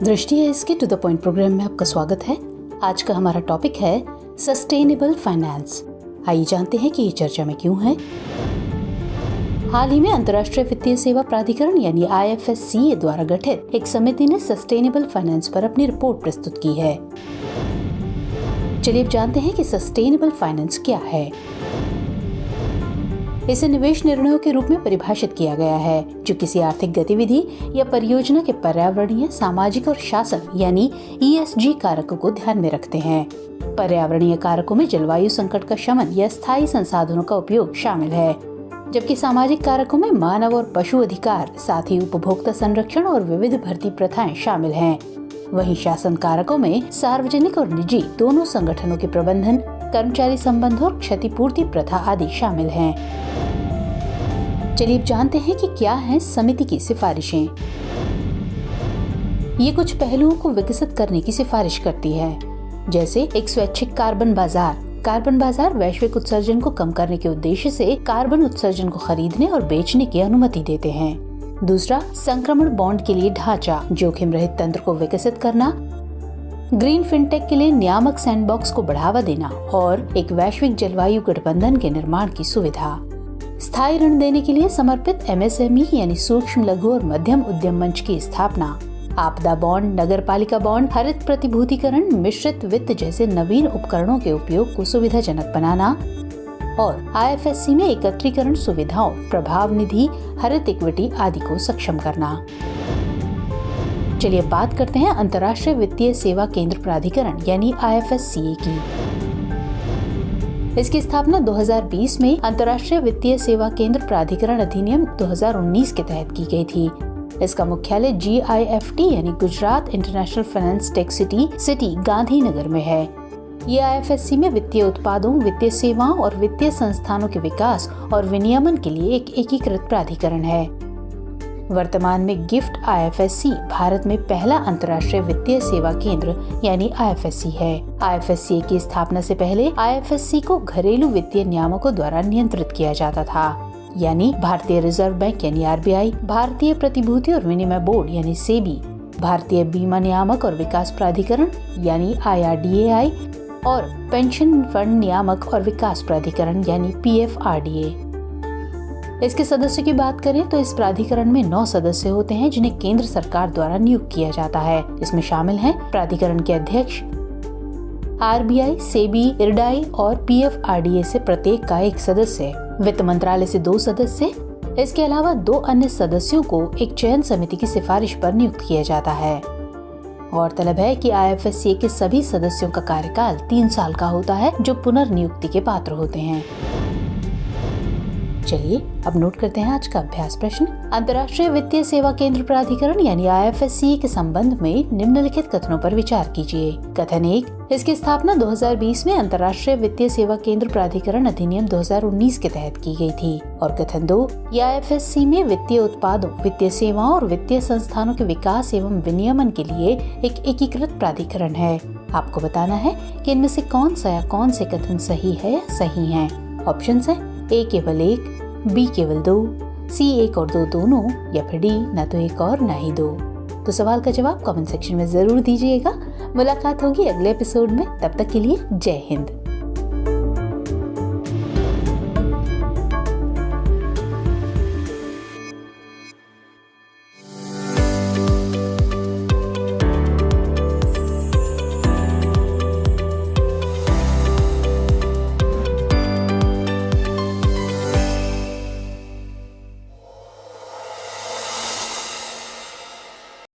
दृष्टि है इसके टू द पॉइंट प्रोग्राम में आपका स्वागत है। आज का हमारा टॉपिक है सस्टेनेबल फाइनेंस। आइए जानते हैं कि ये चर्चा में क्यों है। हाल ही में अंतर्राष्ट्रीय वित्तीय सेवा प्राधिकरण यानी IFSCA द्वारा गठित एक समिति ने सस्टेनेबल फाइनेंस पर अपनी रिपोर्ट प्रस्तुत की है। चलिए अब जानते हैं कि सस्टेनेबल फाइनेंस क्या है। इसे निवेश निर्णयों के रूप में परिभाषित किया गया है जो किसी आर्थिक गतिविधि या परियोजना के पर्यावरणीय, सामाजिक और शासन यानी ESG कारकों को ध्यान में रखते हैं। पर्यावरणीय कारकों में जलवायु संकट का शमन या स्थायी संसाधनों का उपयोग शामिल है, जबकि सामाजिक कारकों में मानव और पशु अधिकार, साथ ही उपभोक्ता संरक्षण और विविध भर्ती प्रथाएं शामिल हैं। वहीं शासन कारकों में सार्वजनिक और निजी दोनों संगठनों के प्रबंधन, कर्मचारी संबंध और क्षतिपूर्ति प्रथा आदि शामिल हैं। चलिए अब जानते हैं कि क्या है समिति की सिफारिशें। ये कुछ पहलुओं को विकसित करने की सिफारिश करती है, जैसे एक स्वैच्छिक कार्बन बाजार। कार्बन बाजार वैश्विक उत्सर्जन को कम करने के उद्देश्य से कार्बन उत्सर्जन को खरीदने और बेचने की अनुमति देते हैं। दूसरा, संक्रमण बॉन्ड के लिए ढांचा, जोखिम रहित तंत्र को विकसित करना, ग्रीन फिनटेक के लिए नियामक सैंडबॉक्स को बढ़ावा देना और एक वैश्विक जलवायु गठबंधन के निर्माण की सुविधा। स्थायी ऋण देने के लिए समर्पित MSME यानी सूक्ष्म, लघु और मध्यम उद्यम मंच की स्थापना। आपदा बॉन्ड, नगरपालिका बॉन्ड, हरित प्रतिभूतिकरण, मिश्रित वित्त जैसे नवीन उपकरणों के उपयोग को सुविधाजनक बनाना और IFSC में एकत्रीकरण सुविधाओं, प्रभाव निधि, हरित इक्विटी आदि को सक्षम करना। चलिए बात करते हैं अंतर्राष्ट्रीय वित्तीय सेवा केंद्र प्राधिकरण यानी IFSCA की। इसकी स्थापना 2020 में अंतर्राष्ट्रीय वित्तीय सेवा केंद्र प्राधिकरण अधिनियम 2019 के तहत की गई थी। इसका मुख्यालय GIFT यानी Gujarat international finance tech city Gandhinagar में है। ये IFSC में वित्तीय उत्पादों, वित्तीय सेवाओं और वित्तीय संस्थानों के विकास और विनियमन के लिए एक एकीकृत प्राधिकरण है। वर्तमान में गिफ्ट IFSC भारत में पहला अंतर्राष्ट्रीय वित्तीय सेवा केंद्र यानी IFSC है। IFSC की स्थापना से पहले IFSC को घरेलू वित्तीय नियामकों द्वारा नियंत्रित किया जाता था, यानी भारतीय रिजर्व बैंक यानी RBI, भारतीय प्रतिभूति और विनिमय बोर्ड यानी SEBI, भारतीय बीमा नियामक और विकास प्राधिकरण यानी IRDAI और पेंशन फंड नियामक और विकास प्राधिकरण यानी PFRDA। इसके सदस्यों की बात करें तो इस प्राधिकरण में 9 सदस्य होते हैं जिन्हें केंद्र सरकार द्वारा नियुक्त किया जाता है। इसमें शामिल हैं प्राधिकरण के अध्यक्ष, RBI, SEBI, IRDAI और PFRDA से प्रत्येक का एक सदस्य, वित्त मंत्रालय से 2 सदस्य। इसके अलावा 2 अन्य सदस्यों को एक चयन समिति की सिफारिश पर नियुक्त किया जाता है। गौरतलब है कि IFSCA के सभी सदस्यों का कार्यकाल 3 साल का होता है, जो पुनर्नियुक्ति के पात्र होते हैं। चलिए अब नोट करते हैं आज का अभ्यास प्रश्न। अंतर्राष्ट्रीय वित्तीय सेवा केंद्र प्राधिकरण यानी IFSCA के संबंध में निम्नलिखित कथनों पर विचार कीजिए। कथन 1, इसकी स्थापना 2020 में अंतर्राष्ट्रीय वित्तीय सेवा केंद्र प्राधिकरण अधिनियम 2019 के तहत की गई थी। और कथन 2, ये IFSC में वित्तीय उत्पादों, वित्तीय सेवाओं और वित्तीय संस्थानों के विकास एवं विनियमन के लिए एक एकीकृत प्राधिकरण है। आपको बताना है कि इनमें से कौन सा या कौन से कथन सही है या सही है। ऑप्शंस है A केवल 1, B केवल 2, C 1 और 2 दोनों, या फिर D न तो 1 और न ही 2। तो सवाल का जवाब कमेंट सेक्शन में जरूर दीजिएगा। मुलाकात होगी अगले एपिसोड में, तब तक के लिए जय हिंद।